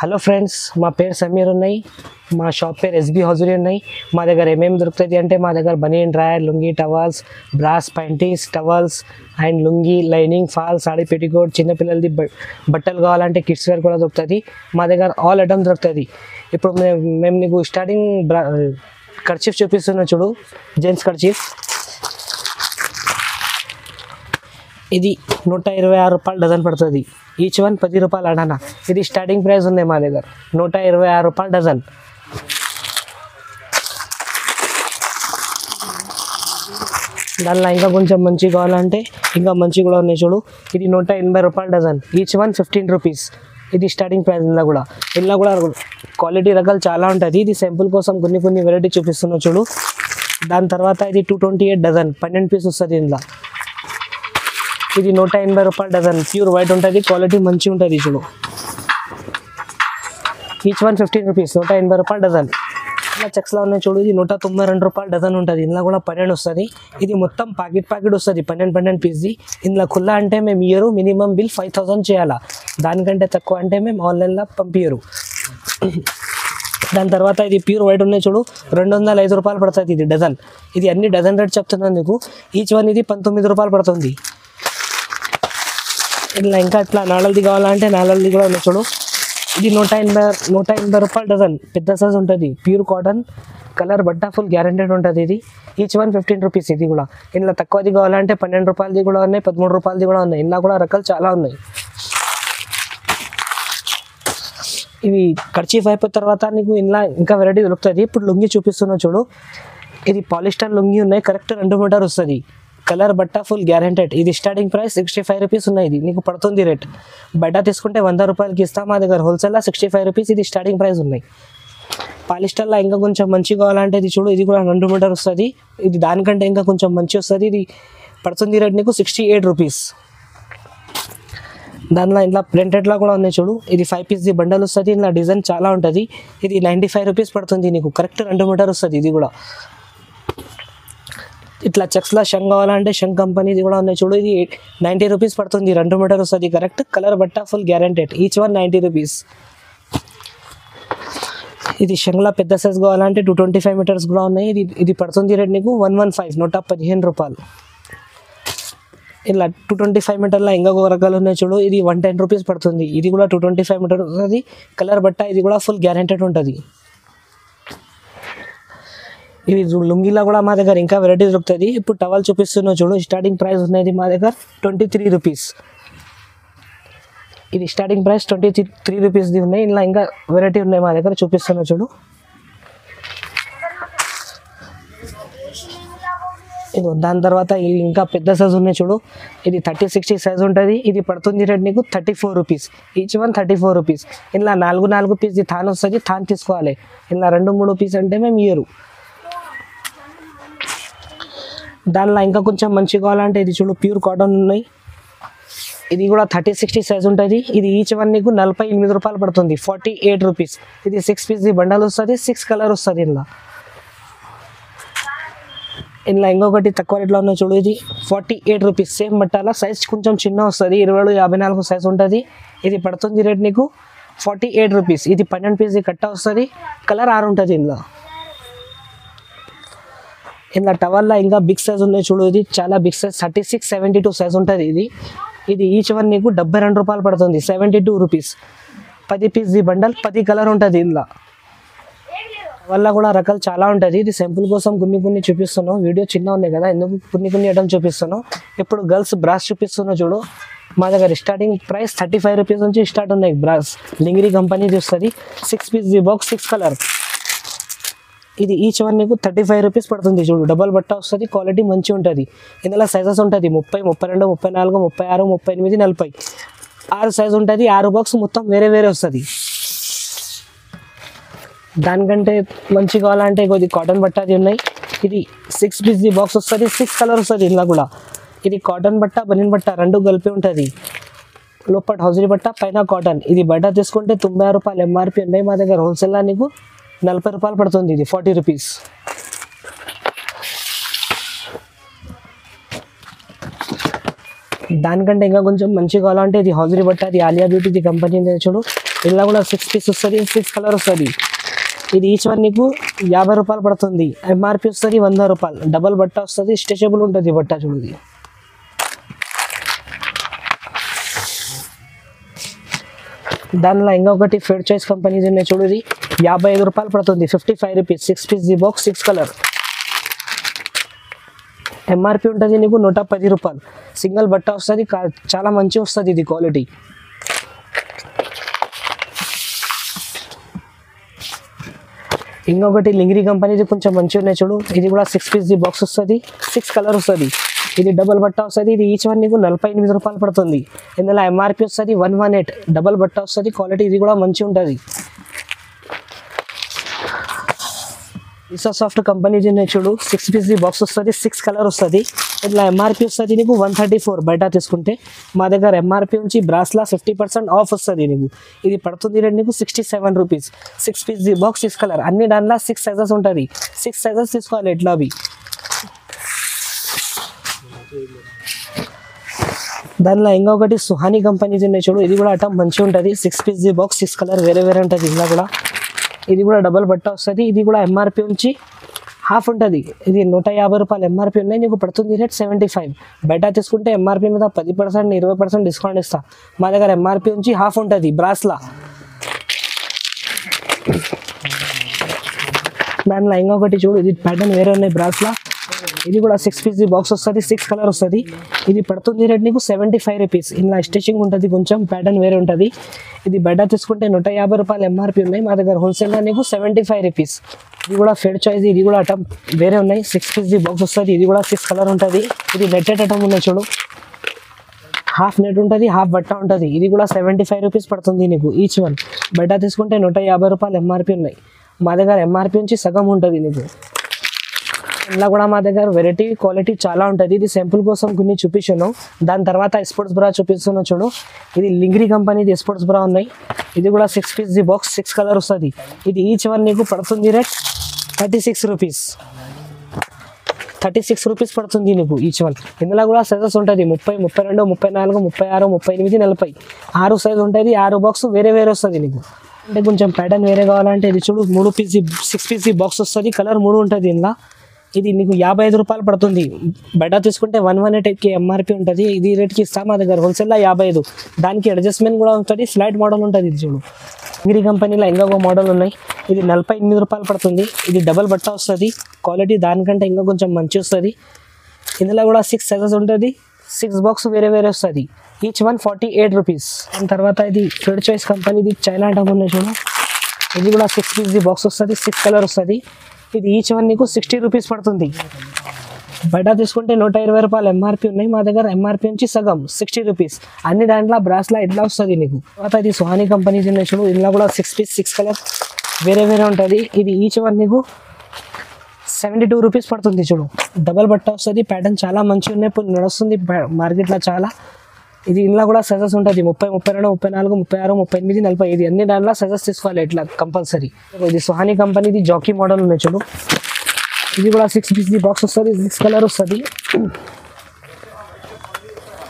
Hello friends, మా పేరు సమీర్ ఉన్నాయి. మా షాప్ పేరు ఎస్బీ హౌజరీ ఉన్నాయి. మా దగ్గర ఏమేమి దొరుకుతుంది అంటే మా దగ్గర బనియన్ drawer, lungi, towels, brass panties, towels and lungi, lining, fall, saree, petticoat, చిన్నపిల్లలది బట్టలు కావాలంటే కిడ్స్ వేర్ కూడా దొరుకుతుంది. మా దగ్గర ఆల్ ఐటమ్ దొరుకుతుంది. ఇప్పుడు మేము నీకు స్టార్టింగ్ కర్చీఫ్ చూపిస్తున్నాం చూడు, జెంట్స్ కర్చీఫ్. ఇది 126 రూపాయలు డజన్ పడుతుంది. ఈచ్ వన్ 10 రూపాయలు అడనా. ఇది స్టార్టింగ్ ప్రైస్ ఉంది మా దగ్గర, 126 రూపాయలు డజన్. దానిలో ఇంకా కొంచెం మంచి కావాలంటే ఇంకా మంచి కూడా ఉన్నాయి చూడు. ఇది 180 రూపాయలు డజన్. Each one 15 rupees. ఇది స్టార్టింగ్ ప్రైస్. ఇందులో కూడా క్వాలిటీ రకాలు చాలా ఉంటుంది. ఇది సింపుల్ కోసం కొన్ని వెరైటీ చూపిస్తున్నావు చూడు. దాని తర్వాత ఇది 228 డజన్, 12 పీస్ వస్తుంది ఇందులో. ఇది 180 రూపాయలు డజన్. ప్యూర్ వైట్ ఉంటుంది, క్వాలిటీ మంచిగా ఉంటుంది చూడు. ఈచ్ వన్ 15 రూపీస్, 180 రూపాయలు డజన్. ఇలా చెక్స్లో ఉన్నాయి చూడు. ఇది 192 రూపాయలు డజన్ ఉంటుంది. ఇందులో కూడా 12 వస్తుంది. ఇది మొత్తం ప్యాకెట్ వస్తుంది, 12 పీస్ది. ఇందులో ఖుల్లా అంటే మేము ఇయరు మినిమం బిల్ 5000 చేయాలా. దానికంటే తక్కువ అంటే మేము ఆన్లైన్లో పంపించరు. దాని తర్వాత ఇది ప్యూర్ వైట్ ఉన్నాయి చూడు, 205 రూపాయలు పడుతుంది ఇది డజన్. ఇది అన్ని డజన్ రేట్ చెప్తున్నాను నీకు. ఈచ్ వన్ ఇది 19 రూపాయలు పడుతుంది. ఇలా ఇంకా ఇట్లా నాలది కావాలంటే నాలది కూడా ఉన్నాయి చూడు. ఇది 180 రూపాయలు డజన్. పెద్ద సైజ్ ఉంటుంది, ప్యూర్ కాటన్, కలర్ బట్ట ఫుల్ గ్యారెంటెడ్ ఉంటుంది. ఇది ఈచ్ వన్ 15 రూపీస్. ఇది కూడా ఇందులో తక్కువది కావాలంటే 12 రూపాయలది కూడా ఉన్నాయి, 13 రూపాయలది కూడా ఉన్నాయి. ఇందులో కూడా రకాలు చాలా ఉన్నాయి. ఇవి కర్చీఫ్ అయిపోయిన తర్వాత నీకు ఇందులో ఇంకా వెరైటీ దొరుకుతుంది. ఇప్పుడు లుంగి చూపిస్తున్నా చూడు. ఇది పాలిస్టర్ లుంగి ఉన్నాయి, కరెక్ట్ 2 మీటర్ వస్తుంది. కలర్ బట్ట ఫుల్ గ్యారెంటెడ్. ఇది స్టార్టింగ్ ప్రైస్ 65 రూపీస్ ఉన్నాయి. ఇది నీకు పడుతుంది రేట్. బయట తీసుకుంటే 100 రూపాయలకి ఇస్తాం. మా దగ్గర హోల్సేల్లో 65 రూపీస్ ఇది స్టార్టింగ్ ప్రైస్ ఉన్నాయి. పాలిస్టర్లో ఇంకా కొంచెం మంచి కావాలంటే ఇది చూడు. ఇది కూడా 2 మీటర్ వస్తుంది. ఇది దానికంటే ఇంకా కొంచెం మంచి వస్తుంది. ఇది పడుతుంది రేట్ నీకు 68 రూపీస్. దానిలో ఇంట్లో ప్రింటెడ్లో కూడా ఉన్నాయి చూడు. ఇది 5 పీస్ది బండల్ వస్తుంది. ఇందులో డిజైన్ చాలా ఉంటుంది. ఇది 95 రూపీస్ పడుతుంది నీకు. కరెక్ట్ 2 మీటర్ వస్తుంది. ఇది కూడా ఇట్లా చెక్స్లో షంగ్ కావాలంటే షంగ్ కంపెనీది కూడా ఉన్నాయి చూడు. ఇది 90 రూపీస్ పడుతుంది, 2 మీటర్ వస్తుంది. కరెక్ట్ కలర్ బట్ట full guaranteed. Each one 90 rupees. ఇది షంగ్లో పెద్ద సైజ్ కావాలంటే 225 మీటర్స్ కూడా ఉన్నాయి. ఇది పడుతుంది రేట్ నీకు 115, 115 రూపాయలు. ఇలా 225 మీటర్లో ఇంకా రకాలు ఉన్నాయి చూడు. ఇది 110 రూపీస్ పడుతుంది. ఇది కూడా 225 మీటర్ వస్తుంది. కలర్ బట్ట ఇది కూడా ఫుల్ గ్యారెంటెడ్ ఉంటుంది. ఇవి లుంగిలో కూడా మా దగ్గర ఇంకా వెరైటీ దొరుకుతుంది. ఇప్పుడు టవల్ చూపిస్తున్నా చూడు. స్టార్టింగ్ ప్రైస్ ఉన్నది మా దగ్గర 23 రూపీస్. ఇది స్టార్టింగ్ ప్రైస్ 23 రూపీస్ది ఉన్నాయి. ఇలా ఇంకా వెరైటీ ఉన్నాయి మా దగ్గర, చూపిస్తున్నా చూడు. దాని తర్వాత ఇంకా పెద్ద సైజ్ ఉన్నాయి చూడు. ఇది 30-60 సైజ్ ఉంటుంది. ఇది పడుతుంది రేట్ నీకు 34 రూపీస్. Each one 34 rupees. ఇలా 4 పీస్ది థాన్ వస్తుంది. థాన్ తీసుకోవాలి. ఇలా 2-3 పీస్ అంటే మేము ఇయరు. దానిలో ఇంకా కొంచెం మంచి కావాలంటే ఇది చూడు, ప్యూర్ కాటన్ ఉన్నాయి. ఇది కూడా 30-60 సైజ్ ఉంటుంది. ఇది ఈచ్ వన్ నీకు 48 రూపాయలు పడుతుంది, 48 రూపీస్. ఇది 6 పీస్ది బండల్ వస్తుంది, 6 కలర్ వస్తుంది. ఇందులో ఇంకొకటి తక్కువ రేట్లో ఉన్నాయి చూడు. ఇది 48 రూపీస్. సేమ్ బట్టాల సైజ్ కొంచెం చిన్న వస్తుంది, 27-54 సైజ్ ఉంటుంది. ఇది పడుతుంది రేట్ నీకు 48 రూపీస్. ఇది 12 పీస్ది కట్ట వస్తుంది, కలర్ 6 ఉంటుంది. ఇందులో టవల్లో ఇంకా బిగ్ సైజ్ ఉన్నాయి చూడు. ఇది చాలా బిగ్ సైజ్, 36-72 సైజ్ ఉంటుంది. ఇది ఈచ్ వన్ నీకు 72 రూపాయలు పడుతుంది, 72 రూపీస్. 10 పీస్ది బండల్, 10 కలర్ ఉంటుంది. ఇందులో వల్ల కూడా రకాలు చాలా ఉంటుంది. ఇది సింపుల్ కోసం కొన్ని చూపిస్తున్నాం. వీడియో చిన్న ఉన్నాయి కదా, ఎందుకు కొన్ని ఐటమ్ చూపిస్తున్నాం. ఇప్పుడు గర్ల్స్ బ్రాస్ చూపిస్తున్నా చూడు. మా దగ్గర స్టార్టింగ్ ప్రైస్ 35 రూపీస్ నుంచి స్టార్ట్ ఉన్నాయి. బ్రాస్ లింగరీ కంపెనీ వస్తుంది. 6 పీస్ది బాక్స్, 6 కలర్. ఇది ఈచ్ వన్ నీకు 35 రూపీస్ పడుతుంది చూడు. డబల్ బట్ట వస్తుంది, క్వాలిటీ మంచిగా ఉంటుంది. ఇందులో సైజెస్ ఉంటుంది 30, 32, 34, 36, 38, 40. 6 సైజ్ ఉంటుంది. 6 బాక్స్ మొత్తం వేరే వస్తుంది. దానికంటే మంచి కావాలంటే కొద్ది కాటన్ బట్టది ఉన్నాయి. ఇది 6 పీస్ది బాక్స్ వస్తుంది, 6 కలర్ వస్తుంది. ఇందులో కూడా ఇది కాటన్ బట్ట, బనియన్ బట్ట 2 కలిపి ఉంటుంది. లోపల హౌజరీ బట్ట, పైన కాటన్. ఇది బట్ట తీసుకుంటే 96 రూపాయలు ఎంఆర్పి ఉన్నాయి. మా దగ్గర హోల్సేల్లో నీకు 40 రూపాయలు పడుతుంది. ఇది 40 రూపీస్. దానికంటే ఇంకా కొంచెం మంచిగా కావాలంటే ఇది హౌజరీ బట్ట, అది ఆలియా బ్యూటీ కంపెనీ చూడు. ఇలా కూడా 6 పీస్ వస్తుంది, 6 కలర్ వస్తుంది. ఇది ఈచ్ వన్ నీకు 50 రూపాయలు పడుతుంది. ఎంఆర్పి వస్తుంది 100 రూపాయలు. డబల్ బట్ట వస్తుంది, స్ట్రెచబుల్ ఉంటుంది బట్ట చూడు. దానిలో ఇంకొకటి ఫెడ్ చాయిస్ కంపెనీస్ ఉన్నాయి చూడు. ఇది 55 రూపాయలు పడుతుంది, 55 rupees. 6 piece the box, 6 colour. MRP ఉంటుంది నీకు 110 రూపాయలు. సింగిల్ బట్ట వస్తుంది, చాలా మంచిగా వస్తుంది ఇది క్వాలిటీ. ఇంకొకటి లింగ్రీ కంపెనీది కొంచెం మంచిగా ఉన్నాయి చూడు. ఇది కూడా 6 పీస్ ది బాక్స్ వస్తుంది, 6 కలర్ వస్తుంది. ఇది డబల్ బట్ట వస్తుంది. ఇది ఈచ్ వన్ నీకు 48 రూపాయలు పడుతుంది. ఇందులో ఎంఆర్పి వస్తుంది 118. డబల్ బట్ట వస్తుంది, క్వాలిటీ ఇది కూడా మంచిగా ఉంటుంది. ఇసా సాఫ్ట్ కంపెనీది ఉన్నాయి చూడు. 6 పీస్ ది బాక్స్ వస్తుంది, 6 కలర్ వస్తుంది. ఇట్లా ఎంఆర్పి వస్తుంది నీకు 134. బయట తీసుకుంటే మా దగ్గర ఎంఆర్పి నుంచి బ్రాస్లా 50% ఆఫ్ వస్తుంది నీకు. ఇది పడుతుంది రేట్ నీకు 67 rupees. 6 piece the box, 6 colour. అన్ని దాంట్లో 6 సైజెస్ ఉంటుంది. 6 సైజెస్ తీసుకోవాలి ఎట్లా అవి. దానిలో ఇంకొకటి సుహానీ కంపెనీది ఉన్నాయి చూడు. ఇది కూడా అటం మంచిగా ఉంటుంది. 6 పీస్ ది బాక్స్, 6 కలర్. వేరే వేరే ఉంటుంది ఇలా కూడా. ఇది కూడా డబల్ బట్ట వస్తుంది. ఇది కూడా ఎంఆర్పి నుంచి హాఫ్ ఉంటుంది. ఇది 150 రూపాయలు ఎంఆర్పి ఉన్నాయి, నీకు పడుతుంది రేట్ 75. బయట తీసుకుంటే ఎంఆర్పి మీద 10%, 20% డిస్కౌంట్ ఇస్తా. మా దగ్గర ఎంఆర్పి నుంచి హాఫ్ ఉంటుంది బ్రాస్లా. దానిలో ఇంకొకటి చూడు. ఇది ప్యాటర్న్ వేరే ఉన్నాయి బ్రాస్లా. ఇది కూడా 6 పీస్ ది బాక్స్ వస్తుంది, 6 కలర్ వస్తుంది. ఇది పడుతుంది రేట్ నీకు 75 రూపీస్. ఇలా స్టిచ్చింగ్ ఉంటుంది, కొంచెం ప్యాటర్న్ వేరే ఉంటుంది. ఇది బయట తీసుకుంటే 150 రూపాయలు ఎంఆర్పి ఉన్నాయి, మా దగ్గర హోల్సేల్లో నీకు 75 రూపీస్. ఇది కూడా ఫెడ్ చాయిస్. ఇది కూడా అటం వేరే ఉన్నాయి. 6 పీస్ ది బాక్స్ వస్తుంది. ఇది కూడా 6 కలర్ ఉంటుంది. ఇది నెట్టెడ్ అటం ఉన్నాయి చూడు. హాఫ్ నెట్ ఉంటుంది, హాఫ్ బట్ట ఉంటుంది. ఇది కూడా 75 రూపీస్ పడుతుంది నీకు ఈచ్ వన్. బయట తీసుకుంటే 150 రూపాయలు ఎంఆర్పి ఉన్నాయి, మా దగ్గర ఎంఆర్పి నుంచి సగం ఉంటుంది నీకు. ఇలా కూడా మా దగ్గర వెరైటీ క్వాలిటీ చాలా ఉంటుంది. ఇది సింపుల్ కోసం కొన్ని చూపించాను. దాని తర్వాత స్పోర్ట్స్ బ్రా చూపిస్తున్నాను చూడు. ఇది లింగ్రీ కంపెనీది స్పోర్ట్స్ బ్రా ఉన్నాయి. ఇది కూడా 6 పీస్ ది బాక్స్, 6 కలర్ వస్తుంది. ఇది ఈచ్ వన్ నీకు పడుతుంది రేట్ 36 రూపీస్. 36 రూపీస్ పడుతుంది నీకు ఈచ్ వన్. ఇందులో కూడా సైజెస్ ఉంటుంది 30, 32, 34, 36, 38, 40. 6 సైజ్ ఉంటుంది. 6 బాక్స్ వేరే వేరే వస్తుంది నీకు. అంటే కొంచెం ప్యాటర్న్ వేరే కావాలంటే ఇది చూడు. 3 పీస్ 6 పీస్ ది బాక్స్ వస్తుంది, కలర్ 3 ఉంటుంది ఇందులో. ఇది నీకు 55 రూపాయలు పడుతుంది. బయట తీసుకుంటే 118కి ఎంఆర్పి ఉంటుంది. ఇది రేట్కి ఇస్తాం మా దగ్గర హోల్సేల్లో 55. దానికి అడ్జస్ట్మెంట్ కూడా ఉంటుంది. ఫ్లాట్ మోడల్ ఉంటుంది. ఇది చూడు. లింగ్రీ కంపెనీలో ఇంకొక మోడల్ ఉన్నాయి. ఇది 48 రూపాయలు పడుతుంది. ఇది డబల్ బట్ట వస్తుంది, క్వాలిటీ దానికంటే ఇంకా కొంచెం మంచి వస్తుంది. ఇందులో కూడా 6 సైజెస్ ఉంటుంది, 6 బాక్స్ వేరే వేరే వస్తుంది. Each one 48 rupees. దాని తర్వాత ఇది ఫెడ్ చాయిస్ కంపెనీది చైనా ఐటమ్ ఉన్నాయి చూడు. ఇది కూడా 6 పీస్ ది బాక్స్ వస్తుంది, 6 కలర్ వస్తుంది. ఇది ఈచ్ వన్ నీకు 60 రూపీస్ పడుతుంది. బయట తీసుకుంటే 120 రూపాయలు ఎంఆర్పి ఉన్నాయి, మా దగ్గర ఎంఆర్పి నుంచి సగం 60 రూపీస్. అన్ని దాంట్లో బ్రాస్లా ఇట్లా వస్తుంది నీకు. తర్వాత ఇది సుహానీ కంపెనీ చూడు. ఇందులో కూడా 6 పీస్, 6 కలర్ వేరే వేరే ఉంటుంది. ఇది ఈచ్ వన్ నీకు 72 రూపీస్ పడుతుంది చూడు. డబల్ బట్ట వస్తుంది, ప్యాటర్న్ చాలా మంచిగా ఉన్నాయి, ఇప్పుడు నడుస్తుంది మార్కెట్లో చాలా. ఇది ఇందులో కూడా సైజెస్ ఉంటుంది 30, 32, 34, 36, 38, 40. ఇది అన్ని దాంట్లో సైజెస్ తీసుకోవాలి ఇట్లా కంపల్సరీ. ఇది సుహానీ కంపెనీది జాకీ మోడల్ ఉన్నాయి చూడు. ఇది కూడా 6 పీస్ ది బాక్స్ వస్తుంది, 6 కలర్ వస్తుంది.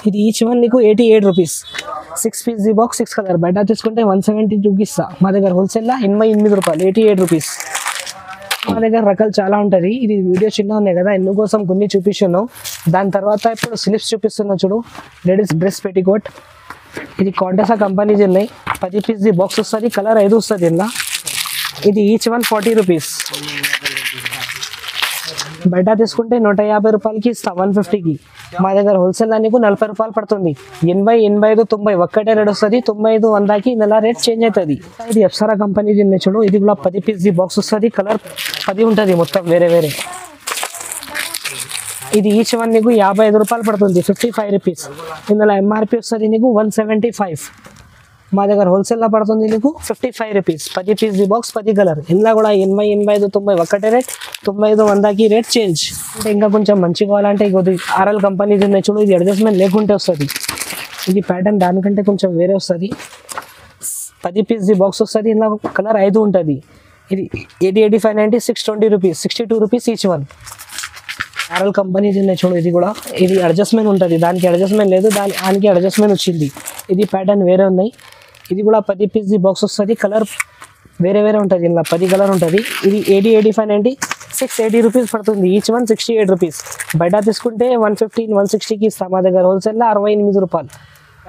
ఇది ఈచ్ వన్ నీకు 88 rupees. 6 piece the box, 6 colour. బయట తీసుకుంటే 172కి ఇస్తా, మా దగ్గర హోల్సేల్లో 88 రూపాయలు, 88 రూపీస్. మా దగ్గర రకాలు చాలా ఉంటుంది. ఇది వీడియో చిన్న ఉన్నాయి కదా, ఎందుకోసం కొన్ని చూపిస్తున్నాను. దాని తర్వాత ఇప్పుడు స్లిప్స్ చూపిస్తున్నా చూడు. Ladies dress petticoat. ఇది కాంటెసా కంపెనీస్ ఉన్నాయి. 10 పీస్ ది బాక్స్ వస్తుంది, కలర్ 5 వస్తుంది ఇలా. ఇది ఈచ్ వన్ 40 రూపీస్. బయట తీసుకుంటే 150 రూపాయలకి ఇస్తా, 150కి. మా దగ్గర హోల్సేల్ నీకు 40 రూపాయలు పడుతుంది. 80, 85, 90 ఒక్కటే రేట్ వస్తుంది. 95, 100కి నెల రేట్ చేంజ్ అవుతుంది. ఇది ఎప్సరా కంపెనీ చూడు. ఇది కూడా 10 పీస్ ది బాక్స్ వస్తుంది, కలర్ 10 ఉంటుంది మొత్తం వేరే వేరే. ఇది ఈచ్ వన్ నీకు 55 రూపాయలు పడుతుంది, 55 రూపీస్. ఇందులో ఎంఆర్పి వస్తుంది నీకు 175. మా దగ్గర హోల్సేల్లో పడుతుంది నీకు 55 rupees. 10 piece the box, 10 colour. ఇందులో కూడా 80, 85, 90 ఒక్కటే రేట్. 95, 100కి rate change. అంటే ఇంకా కొంచెం మంచిగా కావాలంటే ఇది ఆర్ఎల్ కంపెనీ ఉన్నాయి చూడు. ఇది అడ్జస్ట్మెంట్ లేకుంటే వస్తుంది. ఇది ప్యాటర్న్ దానికంటే కొంచెం వేరే వస్తుంది. 10 పీస్ ది బాక్స్ వస్తుంది. ఇందులో కలర్ 5 ఉంటుంది. ఇది 80, 85, 90, 620 rupees, 62 rupees each one. RL company ఉన్నాయి చూడు. ఇది కూడా ఇది అడ్జస్ట్మెంట్ ఉంటుంది, దానికి అడ్జస్ట్మెంట్ లేదు, దానికి అడ్జస్ట్మెంట్ వచ్చింది. ఇది ప్యాటర్న్ వేరే ఉన్నాయి. ఇది కూడా 10 పీస్ బాక్స్ వస్తుంది. కలర్ వేరే వేరే ఉంటుంది, ఇలా 10 కలర్ ఉంటుంది. ఇది 8590 680 రూపీస్ పడుతుంది. Each one 68 rupees. బయట తీసుకుంటే 115 160కి ఇస్తాం. మా దగ్గర హోల్సేల్లో 68 రూపాయలు.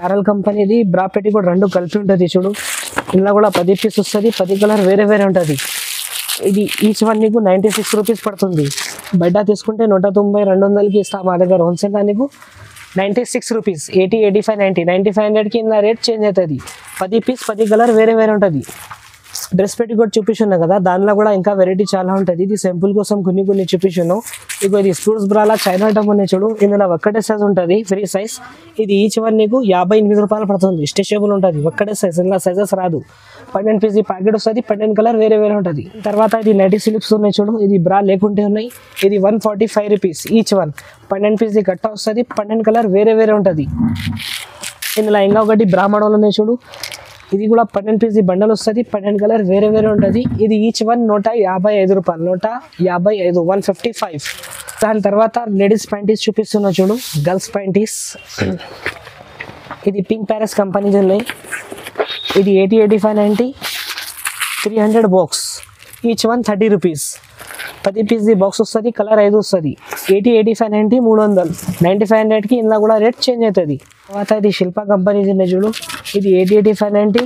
ఆర్ఎల్ కంపెనీది బ్రా పెట్టి కూడా 2 కలిపి ఉంటుంది చూడు. ఇలా కూడా 10 పీస్ వస్తుంది. 10 కలర్ వేరే వేరే ఉంటుంది. ఇది ఈచ్ వన్ నీకు 96 రూపీస్ పడుతుంది. బయట తీసుకుంటే 190 200కి ఇస్తాం. మా దగ్గర హోల్సేల్ నీకు 96 రూపీస్. 80 85 90 9500కి ఇలా రేట్ చేంజ్ అవుతుంది. 10 పీస్ 10 కలర్ వేరే వేరే ఉంటుంది. డ్రెస్ పెట్టి కూడా చూపిస్తున్నాను కదా, దానిలో కూడా ఇంకా వెరైటీ చాలా ఉంటుంది. ఇది సింపుల్ కోసం కొన్ని చూపిస్తున్నాను. ఇగో ఇది స్పోర్ట్స్ బ్రాలా చైనా ఐటమ్ ఉన్నాయి చూడు. ఇందులో ఒక్కటే సైజ్ ఉంటుంది, ఫ్రీ సైజ్. ఇది ఈచ్ వన్ నీకు 58 రూపాయలు పడుతుంది. స్ట్రెచబుల్ ఉంటుంది, ఒక్కటే సైజ్, ఇలా సైజెస్ రాదు. 12 పీస్ ప్యాకెట్ వస్తుంది. 12 కలర్ వేరే వేరే ఉంటుంది. తర్వాత ఇది నైటీ స్లిప్స్ ఉన్నాయి చూడు. ఇది బ్రా లేకుంటే ఉన్నాయి. ఇది 145 రూపీస్ ఈచ్ వన్. 12 పీస్ గట్ట వస్తుంది. 12 కలర్ వేరే వేరే ఉంటుంది. ఇందులో ఇంకా ఒకటి బ్రా మోడల్ ఉన్నాయి చూడు. ఇది కూడా 12 పీస్ బండల్ వస్తుంది. 12 కలర్ వేరే వేరే ఉంటుంది. ఇది ఈచ్ వన్ 155 రూపాయలు. 155 155. దాని తర్వాత లేడీస్ ప్యాంటీస్ చూపిస్తున్నా చూడు, గర్ల్స్ ప్యాంటీస్. ఇది పింక్ ప్యారెస్ కంపెనీ ఉన్నాయి. ఇది 80 85 90 300 box. Each one 30 rupees. 10 piece box వస్తుంది. కలర్ 5 వస్తుంది. 80 85 90 300. 9500కి ఇందులో కూడా రేట్ చేంజ్ అవుతుంది. తర్వాత ఇది శిల్ప కంపెనీ ఉన్నాయి చూడు. ఇది 80 85 90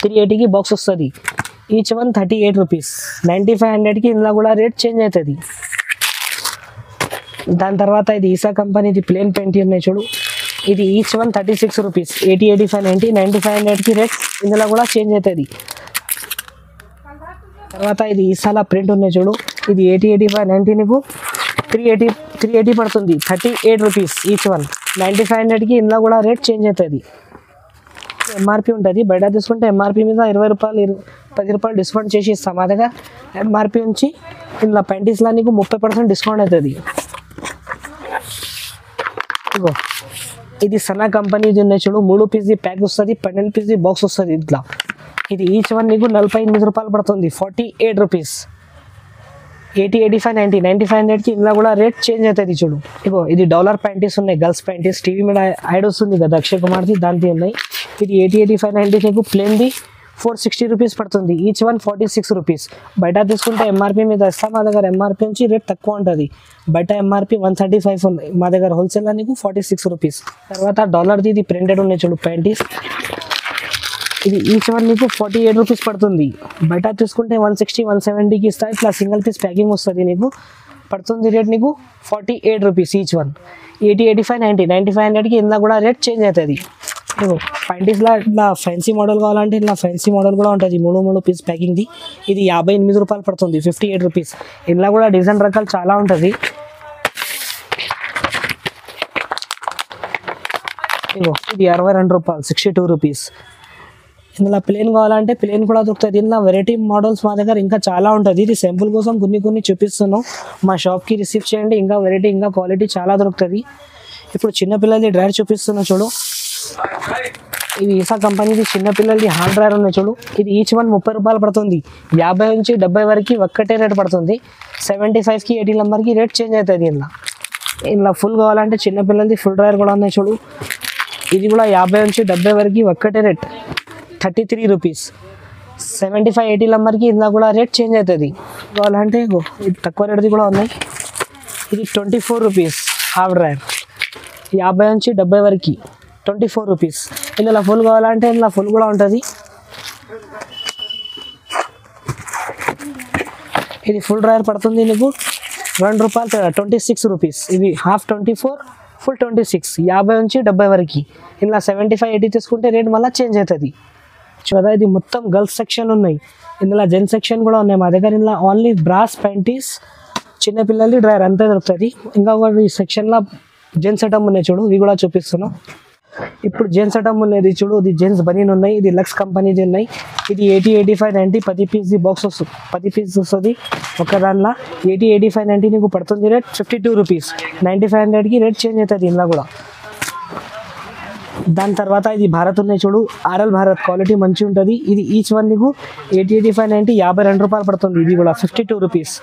380కి బాక్స్ వస్తుంది. Each one 38 rupees. 9500కి ఇందులో కూడా రేట్ చేంజ్ అవుతుంది. దాని తర్వాత ఇది ఈసా కంపెనీది ప్లేన్ పెయింట్ ఉన్నాయి చూడు. ఇది ఈచ్ వన్ 36 రూపీస్. 80 85 90 9500కి రేట్ ఇందులో కూడా చేంజ్ అవుతుంది. తర్వాత ఇది ఈసాలా ప్రింట్ ఉన్నాయి చూడు. ఇది 80 85 90 నీకు 380 పడుతుంది. 38 రూపీస్ ఈచ్ వన్. 9500కి ఇందులో కూడా రేట్ చేంజ్ అవుతుంది. ఎంఆర్పి ఉంటుంది. బయట తీసుకుంటే ఎంఆర్పి మీద 20 రూపాయలు 10 రూపాయలు డిస్కౌంట్ చేసి ఇస్తాం. మా దగ్గర ఎంఆర్పి నుంచి ఇందులో ప్యాంటీస్లో నీకు 30% డిస్కౌంట్ అవుతుంది. ఇగో ఇది సనా కంపెనీది ఉన్నాయి చూడు. 3 పీస్ ప్యాక్ వస్తుంది. 12 పీస్ బాక్స్ వస్తుంది. ఇట్లా ఇది ఈచ్ వన్ నీకు 48 రూపాయలు పడుతుంది. 48 రూపీస్. 80 85 90 9500కి ఇందులో కూడా రేట్ చేంజ్ అవుతుంది చూడు. ఇగో ఇది డాలర్ ప్యాంటీస్ ఉన్నాయి, గర్ల్స్ ప్యాంటీస్. టీవీ మీద యాడ్ వస్తుంది కదా అక్షయ్ కుమార్ది, దాంతో ఉన్నాయి. ఇది 80 85 90 నీకు ప్లేన్ది 460 రూపీస్ పడుతుంది. Each one 46 rupees. బయట తీసుకుంటే ఎంఆర్పి మీద ఇస్తాం. మా దగ్గర ఎంఆర్పి నుంచి రేట్ తక్కువ ఉంటుంది. బయట ఎంఆర్పి 135 ఉంది. మా దగ్గర హోల్సేల్లో నీకు 46 రూపీస్. తర్వాత డాలర్ది ఇది ప్రింటెడ్ ఉన్నాయి చూడు ప్యాంటీస్. ఇది ఈచ్ వన్ నీకు 48 రూపీస్ పడుతుంది. బయట తీసుకుంటే 160 170కి ఇస్తాయి. ఇట్లా సింగిల్ పీస్ ప్యాకింగ్ వస్తుంది. నీకు పడుతుంది రేట్ నీకు 48 రూపీస్ ఈచ్ వన్. 80 85 90 9500కి ఇందులో కూడా రేట్ చేంజ్ అవుతుంది. ప్యాంటీస్లో ఇట్లా ఫ్యాన్సీ మోడల్ కావాలంటే ఇట్లా ఫ్యాన్సీ మోడల్ కూడా ఉంటుంది. 3 పీస్ ప్యాకింగ్ది. ఇది 58 రూపాయలు పడుతుంది. 58 రూపీస్. ఇందులో కూడా డిజైన్ రకాలు చాలా ఉంటుంది. ఇగో ఇది 62 రూపాయలు 62 రూపీస్. ఇందులో ప్లేన్ కావాలంటే ప్లేన్ కూడా దొరుకుతుంది. ఇందులో వెరైటీ మోడల్స్ మా దగ్గర ఇంకా చాలా ఉంటుంది. ఇది సింపుల్ కోసం కొన్ని చూపిస్తున్నాం. మా షాప్కి రిసీవ్ చేయండి. ఇంకా వెరైటీ ఇంకా క్వాలిటీ చాలా దొరుకుతుంది. ఇప్పుడు చిన్నపిల్లలది డ్రైర్ చూపిస్తున్నా చూడు. ఇది ఈసా కంపెనీది చిన్నపిల్లలది హ్యాండ్ డ్రైర్ ఉన్నాయి చూడు. ఇది ఈచ్ వన్ 30 రూపాయలు పడుతుంది. 50 నుంచి 70 వరకు ఒక్కటే రేట్ పడుతుంది. 75కి 80 నెంబర్కి రేట్ చేంజ్ అవుతుంది. ఇందులో ఫుల్ కావాలంటే చిన్నపిల్లలది ఫుల్ డ్రైర్ కూడా ఉన్నాయి చూడు. ఇది కూడా 50 నుంచి 70 వరకు ఒక్కటే రేట్ 33 రూపీస్. 75 80 నెంబర్కి ఇందులో కూడా రేట్ చేంజ్ అవుతుంది. కావాలంటే ఇది తక్కువ రేట్ది కూడా ఉన్నాయి. ఇది 24 రూపీస్ హాఫ్ డ్రైర్. 50 నుంచి 70 వరకు 24 రూపీస్. ఇందులో ఫుల్ కావాలంటే ఇందులో ఫుల్ కూడా ఉంటుంది. ఇది ఫుల్ డ్రైర్ పడుతుంది నీకు 2 రూపాయలు 26 రూపీస్. ఇవి హాఫ్ 24 ఫుల్ 26. 50 నుంచి 70 వరకు. ఇందులో 75 80 తీసుకుంటే రేట్ మళ్ళీ చేంజ్ అవుతుంది కదా. ఇది మొత్తం గర్ల్స్ సెక్షన్ ఉన్నాయి. ఇందులో జెంట్స్ సెక్షన్ కూడా ఉన్నాయి మా దగ్గర. ఇందులో ఓన్లీ బ్రాస్ ప్యాంటీస్ చిన్నపిల్లలది డ్రైర్ అంతే దొరుకుతుంది. ఇంకా ఈ సెక్షన్లో జెంట్స్ ఐటమ్ ఉన్నాయి చూడు. ఇవి కూడా చూపిస్తున్నాం. ఇప్పుడు జెంట్స్ ఐటమ్ ఉన్నది చూడు. ఇది జెంట్స్ బనీన్ ఉన్నాయి. ఇది లక్స్ కంపెనీది ఉన్నాయి. ఇది 80 85 90 10 పీస్ బాక్స్ వస్తుంది. 10 పీస్ వస్తుంది ఒక దానిలో. 80 85 90 నీకు పడుతుంది రేట్ 52 రూపీస్. 9500కి రేట్ చేంజ్ అవుతుంది ఇందులో కూడా. దాని తర్వాత ఇది భారత్ ఉన్నాయి చూడు. ఆర్ఎల్ భారత్ క్వాలిటీ మంచిగా ఉంటుంది. ఇది ఈచ్ వన్ నీకు 80 85 90 52 రూపాయలు పడుతుంది. ఇది కూడా 52 రూపీస్.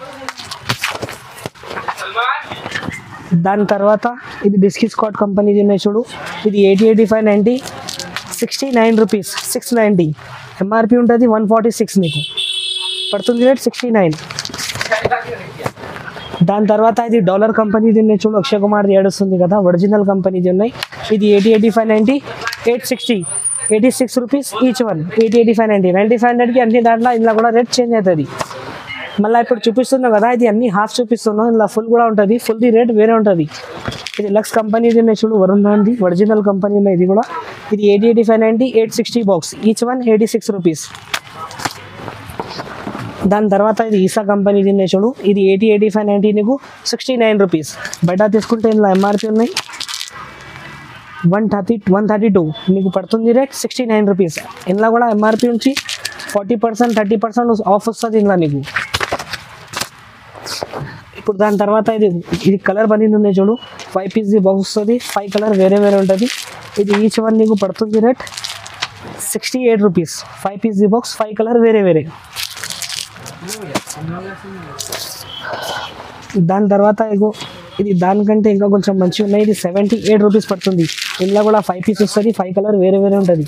దాని తర్వాత ఇది డిస్కీ స్కాట్ కంపెనీది ఉన్నాయి చూడు, ఇది 808590 69 రూపీస్ 690. ఎంఆర్పి ఉంటుంది 146, నీకు పడుతుంది రేట్ 69. దాని తర్వాత ఇది డాలర్ కంపెనీది ఉన్నాయి చూడు, అక్షయ్ కుమార్ది ఏడుస్తుంది కదా, ఒరిజినల్ కంపెనీది ఉన్నాయి. ఇది 808590 860 86 రూపీస్ ఈచ్ వన్. 808590 9500కి అన్ని దాంట్లో ఇందులో కూడా రేట్ చేంజ్ అవుతుంది. మళ్ళీ ఇప్పుడు చూపిస్తున్నాం కదా, ఇది అన్ని హాఫ్ చూపిస్తున్నాం, ఇందులో ఫుల్ కూడా ఉంటుంది, ఫుల్ది రేట్ వేరే ఉంటుంది. ఇది లక్స్ కంపెనీది ఉన్నాయి చూడు, వరుణ్ ధాన్ది ఒరిజినల్ కంపెనీ ఉన్నాయి ఇది కూడా. ఇది 808590 860 బాక్స్ ఈచ్ వన్ 86 రూపీస్. దాని తర్వాత ఇది ఈసా కంపెనీది ఉన్నాయి చూడు, ఇది 808590 నీకు 69 రూపీస్. బయట తీసుకుంటే ఇందులో ఎంఆర్పి ఉన్నాయి 132, నీకు పడుతుంది రేట్ 69 రూపీస్. ఇందులో కూడా ఎంఆర్పి నుంచి 40% 30% ఆఫ్ వస్తుంది ఇందులో నీకు. ఇప్పుడు దాని తర్వాత ఇది కలర్ బనీన్ ఉన్నాయి చూడు, 5 పీస్ బాక్స్ వస్తుంది, 5 కలర్ వేరే వేరే ఉంటుంది. ఇది ఈచ్ వన్ నీకు పడుతుంది rate 68 rupees. 5 piece box 5 colour వేరే వేరే. దాని తర్వాత ఇది దానికంటే ఇంకా కొంచెం మంచిగా ఉన్నాయి, ఇది 78 రూపీస్ పడుతుంది. ఇందులో కూడా 5 పీస్ వస్తుంది, 5 కలర్ వేరే వేరే ఉంటుంది.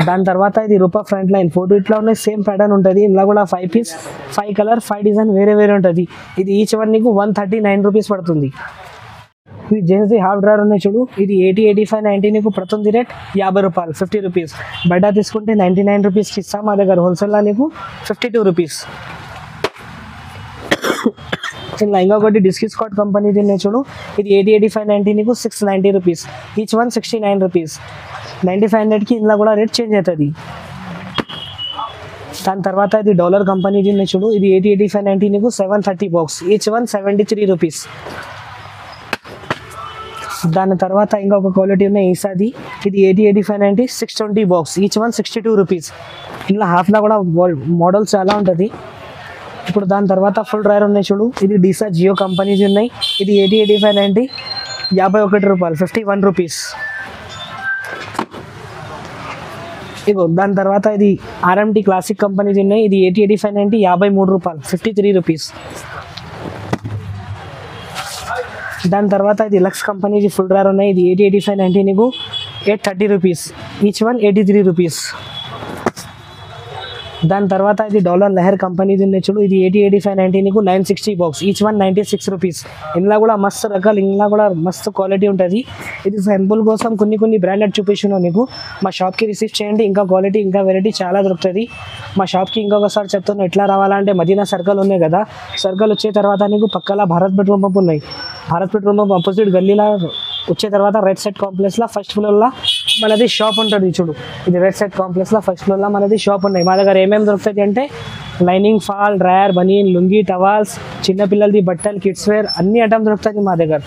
దాని తర్వాత ఇది రూపా ఫ్రంట్ లైన్ ఫోటో ఇట్లా ఉన్నాయి, సేమ్ ప్యాటర్న్ ఉంటుంది. ఇందులో కూడా 5 పీస్ 5 కలర్ 5 డిజైన్ వేరే వేరే ఉంటుంది. ఇది ఈచ్ వన్ నీకు 139 రూపీస్ పడుతుంది. ఇవి జెన్సీ హాఫ్ డ్రైవర్ ఉన్నాయి చూడు, ఇది 808590 నీకు పడుతుంది రేట్ 50 రూపాయలు 50 రూపీస్. బయట తీసుకుంటే 99 రూపీస్కి ఇస్తాం, మా దగ్గర హోల్సేల్లో నీకు 52 రూపీస్. ఇలా ఇంకొకటి డిస్కీ స్కాట్ కంపెనీది ఉన్నాయి చూడు, ఇది 808590 నీకు 690 రూపీస్ ఈచ్ వన్ 69 రూపీస్. 9500కి ఇందులో కూడా రేట్ చేంజ్ అవుతుంది. దాని తర్వాత ఇది డాలర్ కంపెనీది ఉన్నాయి చూడు, ఇది 808590 నీకు 730 బాక్స్ ఈచ్ వన్ 73 రూపీస్. దాని తర్వాత ఇంకొక క్వాలిటీ ఉన్నాయి ఈసాది, ఇది 808590 620 బాక్స్ ఈచ్ వన్ 62 రూపీస్. ఇందులో హాఫ్లో కూడా మోడల్స్ చాలా ఉంటుంది. ఇప్పుడు దాని తర్వాత ఫుల్ డ్రైవర్ ఉన్నాయి చూడు, ఇది డీసా జియో కంపెనీది ఉన్నాయి, ఇది 808590 51 రూపాయలు 51 రూపీస్. ఇగో దాని తర్వాత ఇది ఆర్ఎంటీ క్లాసిక్ కంపెనీది ఉన్నాయి, ఇది 808590 53 రూపాయలు 53 రూపీస్. దాని తర్వాత ఇది లక్స్ కంపెనీది ఫుల్ డ్రైవర్ ఉన్నాయి, ఇది 808590 నీకు 830 రూపీస్ ఈచ్ వన్ 83 రూపీస్. దాని తర్వాత ఇది డాలర్ లెహర్ కంపెనీది ఉన్నాయి చూడు, ఇది 808590 నీకు 960 బాక్స్ ఈచ్ వన్ 96 రూపీస్. ఇందులో కూడా మస్తు రకాలు, ఇందులో కూడా మస్తు క్వాలిటీ ఉంటుంది. ఇది శాంపుల్ కోసం కొన్ని బ్రాండెడ్ చూపిస్తున్నాను నీకు. మా షాప్కి రిసీవ్ చేయండి, ఇంకా క్వాలిటీ ఇంకా వెరైటీ చాలా దొరుకుతుంది. మా షాప్కి ఇంకొకసారి చెప్తాను ఎట్లా రావాలంటే, మదీనా సర్కిల్ ఉన్నాయి కదా, సర్కిల్ వచ్చే తర్వాత నీకు పక్కల భారత్ పెట్రోల్ పంప్ ఉన్నాయి, భారత్ పెట్రోల్ పంప్ ఆపోజిట్ గల్లీలో వచ్చే తర్వాత రెడ్ సెట్ కాంప్లెక్స్లో ఫస్ట్ ఫ్లోర్లో మనది షాప్ ఉంటుంది చూడు, ఇది రెడ్ సెట్ కాంప్లెక్స్లో ఫస్ట్ ఫ్లోర్లో మనది షాప్ ఉన్నాయి. మా దగ్గర ఏమేమి దొరుకుతుంది అంటే లైనింగ్, ఫాల్, డ్రయర్, బనీన్, లుంగీ, టవాల్స్, చిన్నపిల్లలది బట్టలు, కిడ్స్ వేర్ అన్ని ఐటమ్ దొరుకుతుంది మా దగ్గర.